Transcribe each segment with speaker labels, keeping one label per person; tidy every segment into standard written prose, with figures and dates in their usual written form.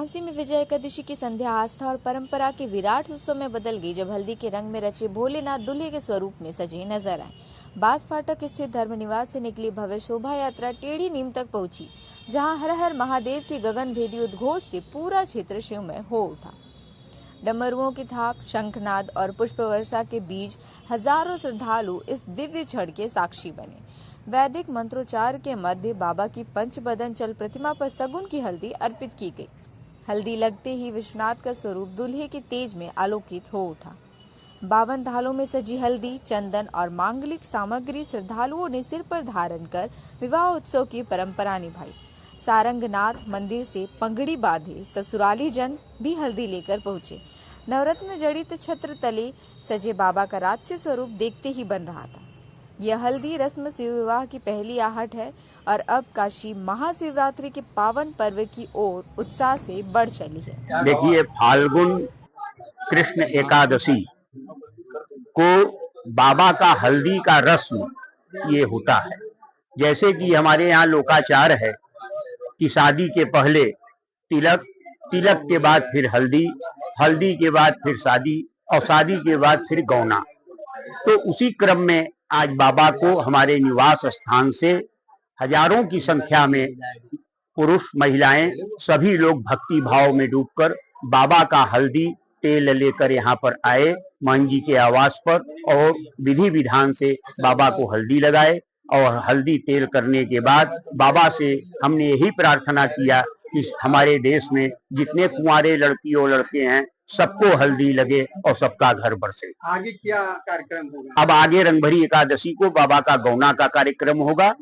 Speaker 1: झांसी में विजय एकादशी की संध्या आस्था और परंपरा के विराट उत्सव में बदल गई जब हल्दी के रंग में रचे भोलेनाथ दूल्हे के स्वरूप में सजे नजर आए। बास फाटक स्थित धर्म निवास से निकली भव्य शोभा यात्रा टेढ़ी नीम तक पहुंची, जहां हर हर महादेव के गगनभेदी उद्घोष से पूरा क्षेत्र शिवमय हो उठा। डमरुओं की थाप, शंखनाद और पुष्प वर्षा के बीच हजारों श्रद्धालु इस दिव्य क्षण के साक्षी बने। वैदिक मंत्रोच्चार के मध्य बाबा की पंचबदन चल प्रतिमा पर सगुन की हल्दी अर्पित की गई। हल्दी लगते ही विश्वनाथ का स्वरूप दूल्हे के तेज में आलोकित हो उठा। 52 धालों में सजी हल्दी, चंदन और मांगलिक सामग्री श्रद्धालुओं ने सिर पर धारण कर विवाह उत्सव की परंपरा निभाई। सारंगनाथ मंदिर से पगड़ी बांधे ससुराली जन भी हल्दी लेकर पहुंचे। नवरत्न जड़ित छत्र तले सजे बाबा का राजसी स्वरूप देखते ही बन रहा था। यह हल्दी रस्म शिव विवाह की पहली आहट है और अब काशी महाशिवरात्रि के पावन पर्व की ओर उत्साह से बढ़ चली है।
Speaker 2: देखिए, फाल्गुन कृष्ण एकादशी को बाबा का हल्दी का रस्म ये होता है। जैसे कि हमारे यहाँ लोकाचार है कि शादी के पहले तिलक, तिलक के बाद फिर हल्दी, हल्दी के बाद फिर शादी और शादी के बाद फिर गौना। तो उसी क्रम में आज बाबा को हमारे निवास स्थान से हजारों की संख्या में पुरुष, महिलाएं, सभी लोग भक्ति भाव में डूबकर बाबा का हल्दी तेल लेकर यहाँ पर आए मान जी के आवास पर और विधि विधान से बाबा को हल्दी लगाए। और हल्दी तेल करने के बाद बाबा से हमने यही प्रार्थना किया कि हमारे देश में जितने कुंवारे लड़कियों लड़के हैं सबको हल्दी लगे और सबका घर बरसे।
Speaker 3: आगे क्या कार्यक्रम होगा?
Speaker 2: अब आगे रंगभरी एकादशी को बाबा का गौना का कार्यक्रम होगा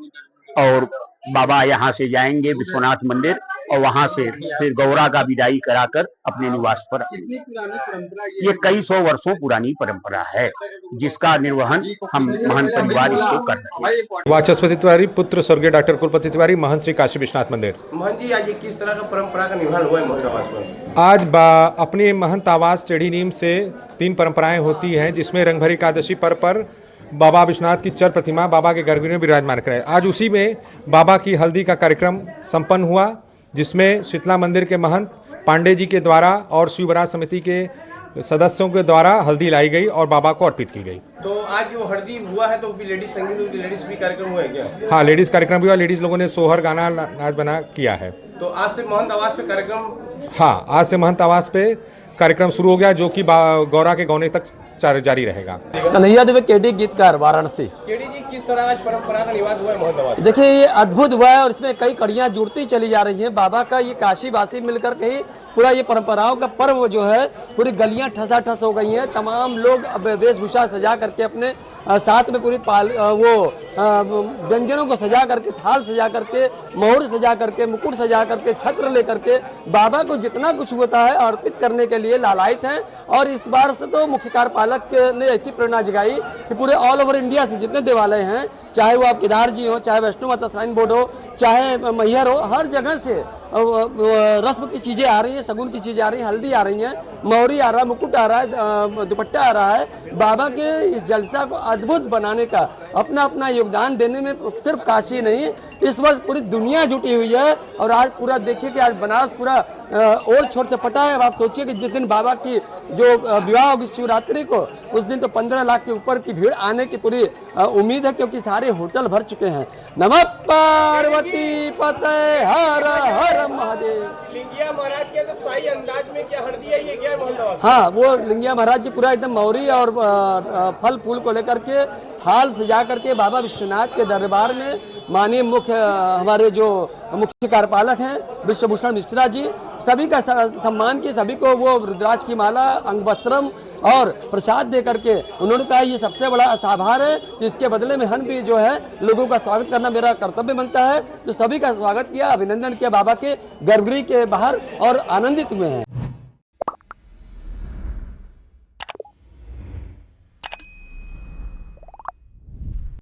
Speaker 2: और बाबा यहाँ से जाएंगे विश्वनाथ मंदिर और वहां से फिर गौरा का विदाई कराकर अपने निवास पर।
Speaker 3: कितनी पुरानी परंपरा
Speaker 2: ये कई सौ वर्षों पुरानी परंपरा है जिसका निर्वहन हम महंत परिवार इसको कर रहे हैं।
Speaker 4: वाचस्पति तिवारी पुत्र स्वर्गीय डॉक्टर कुलपति तिवारी, महंत श्री काशी विश्वनाथ मंदिर।
Speaker 5: महंत जी, आज किस तरह का परंपरा का निर्वहन हुआ है महंत आवास में?
Speaker 4: आज अपने महंत आवास टेढ़ी नीम से 3 परंपराएं होती हैं, जिसमें रंगभरी एकादशी पर्व पर बाबा विश्वनाथ की चर प्रतिमा बाबा के गर्भगृह में विराजमान करे। आज उसी में बाबा की हल्दी का कार्यक्रम संपन्न हुआ, जिसमें शीतला मंदिर के महंत पांडे जी के द्वारा और शिव बरात समिति के सदस्यों के द्वारा हल्दी लाई गई और बाबा को अर्पित की गई।
Speaker 5: तो आज जो हल्दी हुआ है तो लेडीज संगीत, लेडीज भी कार्यक्रम हुआ है क्या?
Speaker 4: हाँ, लेडीज कार्यक्रम भी हुआ। लेडीज लोगों ने सोहर, गाना, नाच बना किया है।
Speaker 5: तो आज से महंत आवास पे कार्यक्रम?
Speaker 4: हाँ, आज से महंत आवास पे कार्यक्रम शुरू हो गया, जो कि गौरा के गौने तक जारी रहेगा।
Speaker 6: कन्हैया देव केडी गीतकार, वाराणसी।
Speaker 5: केडी जी, किस तरह आज परंपरा का निवास हुआ है महंत आवास?
Speaker 6: देखिए, ये अद्भुत हुआ है और इसमें कई कड़ियां जुड़ती चली जा रही हैं। बाबा का ये काशीवासी मिलकर के ही पूरा ये परंपराओं का पर्व जो है, पूरी गलियां ठसाठस हो गई हैं। तमाम लोग अब वेशभूषा सजा करके अपने साथ में पूरी व्यंजनों को सजा करके, थाल सजा करके, मोहर सजा करके, मुकुट सजा करके, छत्र लेकर के बाबा को जितना कुछ होता है अर्पित करने के लिए लालायित हैं। और इस बार से तो मुख्य कार्यपालक ने ऐसी प्रेरणा जगाई कि पूरे ऑल ओवर इंडिया से जितने देवालय हैं, चाहे वो आप केदार जी हो, चाहे वैष्णो माता श्राइन बोर्ड हो, चाहे मैहर हो, हर जगह से रस्म की चीज़ें आ रही हैं, सगुन की चीज़ें आ रही हैं, हल्दी आ रही हैं, मोहरी आ रहा है, मुकुट आ रहा है, दुपट्टा आ रहा है। बाबा के इस जलसा को अद्भुत बनाने का अपना अपना योगदान देने में सिर्फ काशी नहीं, इस वर्ष पूरी दुनिया जुटी हुई है। और आज पूरा देखिए कि आज बनारस पूरा और छोर से पटा है। अब आप सोचिए कि जिस दिन बाबा की जो विवाह होगी शिवरात्रि को, उस दिन तो 15 लाख के ऊपर की भीड़ आने की पूरी उम्मीद है, क्योंकि सारे होटल भर चुके हैं। नमः पार्वती पते हर हर महादेव।
Speaker 5: लिंगिया महाराज के तो शाही अंदाज में क्या हल्दी है, ये क्या है महंत आवास?
Speaker 6: हाँ, वो लिंगिया महाराज जी पूरा एकदम मौरी और फल फूल को लेकर के थाल सजा करके बाबा विश्वनाथ के दरबार में माननीय हमारे जो मुख्य कार्यपालक हैं विश्वभूषण मिश्रा जी, सभी का सम्मान किए, सभी को वो रुद्राक्ष की माला, अंगवस्त्रम और प्रसाद दे करके उन्होंने कहा ये सबसे बड़ा आभार है कि इसके बदले में हम भी जो है लोगों का स्वागत करना मेरा कर्तव्य बनता है। तो सभी का स्वागत किया, अभिनंदन किया बाबा के गर्भगृह के बाहर और आनंदित हुए हैं।